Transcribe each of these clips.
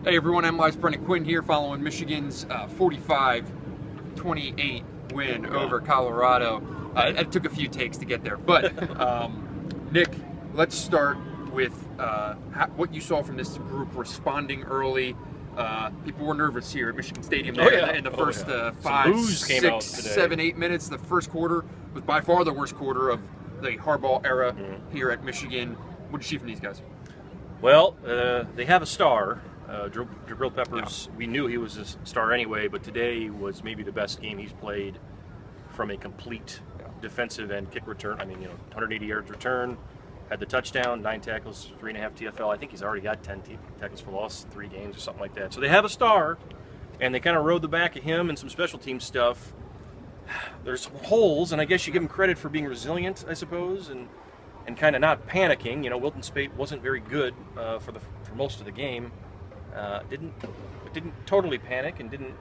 Hey everyone, Mlive's Brendan Quinn here following Michigan's 45-28 win over Colorado. It took a few takes to get there, but Nick, let's start with what you saw from this group responding early. People were nervous here at Michigan Stadium there in the first 5, 6, 7, 8 minutes. The first quarter was by far the worst quarter of the Harbaugh era here at Michigan. What did you see from these guys? Well, they have a star. Jabril Peppers, we knew he was a star anyway, but today was maybe the best game he's played from a complete defensive and kick return. I mean, 180 yards return, had the touchdown, 9 tackles, 3.5 TFL. I think he's already got 10 tackles for loss, 3 games or something like that. So they have a star, and they kind of rode the back of him and some special team stuff. There's some holes, and I guess you give him credit for being resilient, I suppose, and kind of not panicking. Wilton Speight wasn't very good for most of the game. Didn't totally panic and didn't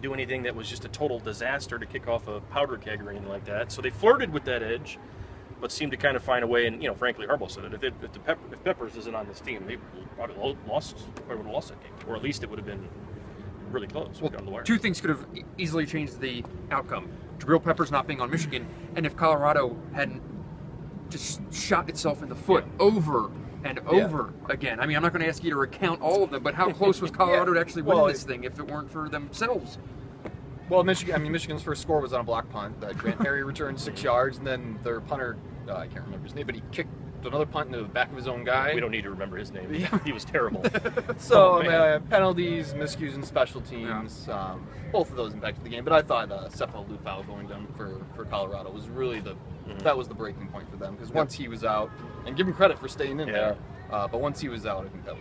do anything that was just a total disaster to kick off a powder keg or anything like that. So they flirted with that edge, but seemed to kind of find a way. And frankly, Harbaugh said it. If Peppers isn't on this team, they probably would have lost that game, or at least it would have been really close. Well, down the wire. 2 things could have easily changed the outcome: Jabril Peppers not being on Michigan, and if Colorado hadn't just shot itself in the foot over and over again. I mean, I'm not going to ask you to recount all of them, but how close was Colorado to actually winning this thing if it weren't for themselves? Well, Michigan's first score was on a block punt that Grant Perry returned 6 yards, and then their punter, I can't remember his name, but he kicked another punt into the back of his own guy. We don't need to remember his name. He was terrible. So penalties, miscues, and special teams, both of those impacted the game. But I thought Cephalou Lufau going down for Colorado was really that was the breaking point for them, because once he was out, and give him credit for staying in there, but once he was out, I think that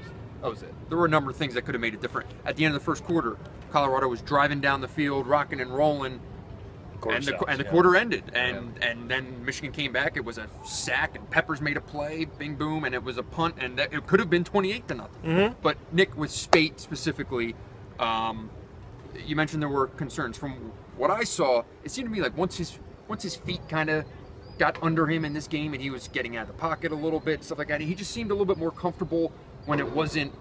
was it. There were a number of things that could have made it different. At the end of the first quarter, Colorado was driving down the field, rocking and rolling, and the quarter ended. And then Michigan came back. It was a sack, and Peppers made a play, bing boom, and it was a punt, and it could have been 28-0. But Nick, with Speight specifically, you mentioned there were concerns. From what I saw, it seemed to me like once his feet kind of got under him in this game, and he was getting out of the pocket a little bit, stuff like that. He just seemed a little bit more comfortable when it wasn't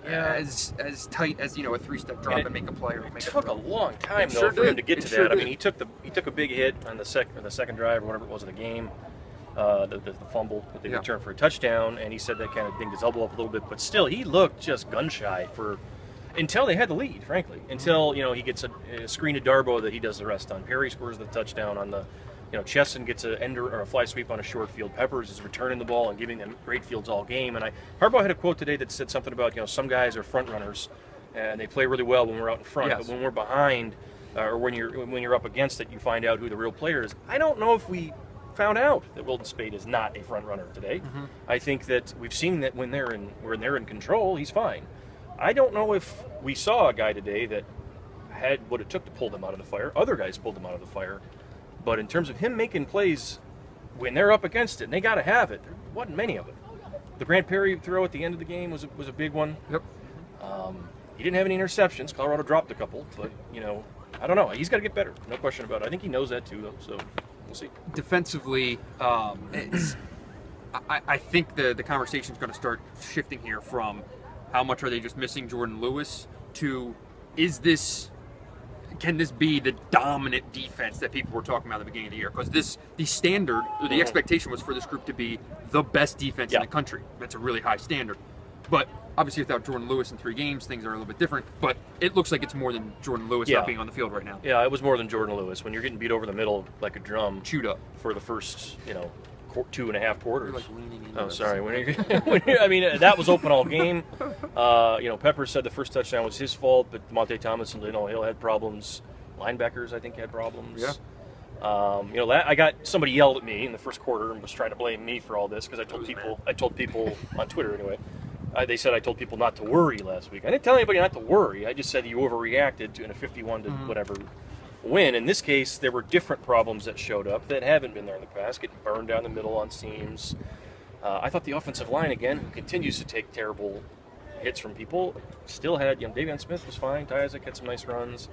as tight as a 3-step drop and make a play. It took a long time though for him to get to that. I mean, he took a big hit on the second drive or whatever it was of the game, the fumble that they returned for a touchdown, and he said that kind of dinged his elbow up a little bit. But still, he looked just gun shy until they had the lead. Frankly, until he gets a screen to Darboh that he does the rest on. Perry scores the touchdown on the. Chesson gets an ender or a fly sweep on a short field. Peppers is returning the ball and giving them great fields all game. And Harbaugh had a quote today that said something about some guys are front runners and they play really well when we're out in front, but when we're behind or when you're up against it, you find out who the real player is. I don't know if we found out that Wilton Speight is not a front runner today. I think that we've seen that when they're in control, he's fine. I don't know if we saw a guy today that had what it took to pull them out of the fire. Other guys pulled them out of the fire. But in terms of him making plays when they're up against it, and they got to have it, there wasn't many of them. The Grant Perry throw at the end of the game was a big one. Yep. He didn't have any interceptions. Colorado dropped a couple, but I don't know. He's got to get better, no question about it. I think he knows that too, though. So we'll see. Defensively, I think the conversation is going to start shifting here from how much are they just missing Jordan Lewis to can this be the dominant defense that people were talking about at the beginning of the year? Because the standard, or the expectation was for this group to be the best defense in the country. That's a really high standard. But obviously without Jordan Lewis in 3 games, things are a little bit different. But it looks like it's more than Jordan Lewis not being on the field right now. Yeah, it was more than Jordan Lewis. When you're getting beat over the middle like a drum, chewed up for the first 2.5 quarters. You're like leaning into oh, sorry. I mean, that was open all game. Pepper said the first touchdown was his fault, but Monte Thomas and Lino Hill had problems. Linebackers, I think, had problems. Yeah. I got somebody yelled at me in the first quarter and was trying to blame me for all this because I told people on Twitter anyway. They said I told people not to worry last week. I didn't tell anybody not to worry. I just said you overreacted to in a 51 to whatever win. In this case, there were different problems that showed up that haven't been there in the past, getting burned down the middle on seams. I thought the offensive line, again, who continues to take terrible hits from people, still had, Davion Smith was fine, Ty Isaac had some nice runs.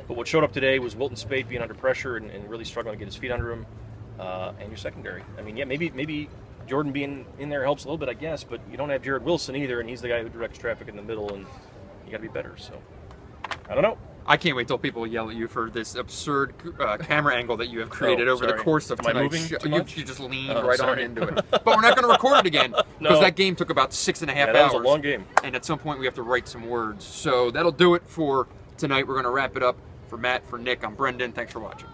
But what showed up today was Wilton Speight being under pressure and really struggling to get his feet under him, and your secondary. I mean, maybe Jordan being in there helps a little bit, I guess, but you don't have Jared Wilson either, and he's the guy who directs traffic in the middle, and you got to be better. So, I don't know. I can't wait till people yell at you for this absurd camera angle that you have created over the course of tonight's show. You just leaned right on into it. But we're not going to record it again because that game took about 6.5 hours. That was a long game. And at some point we have to write some words. So that'll do it for tonight. We're going to wrap it up. For Matt, for Nick, I'm Brendan. Thanks for watching.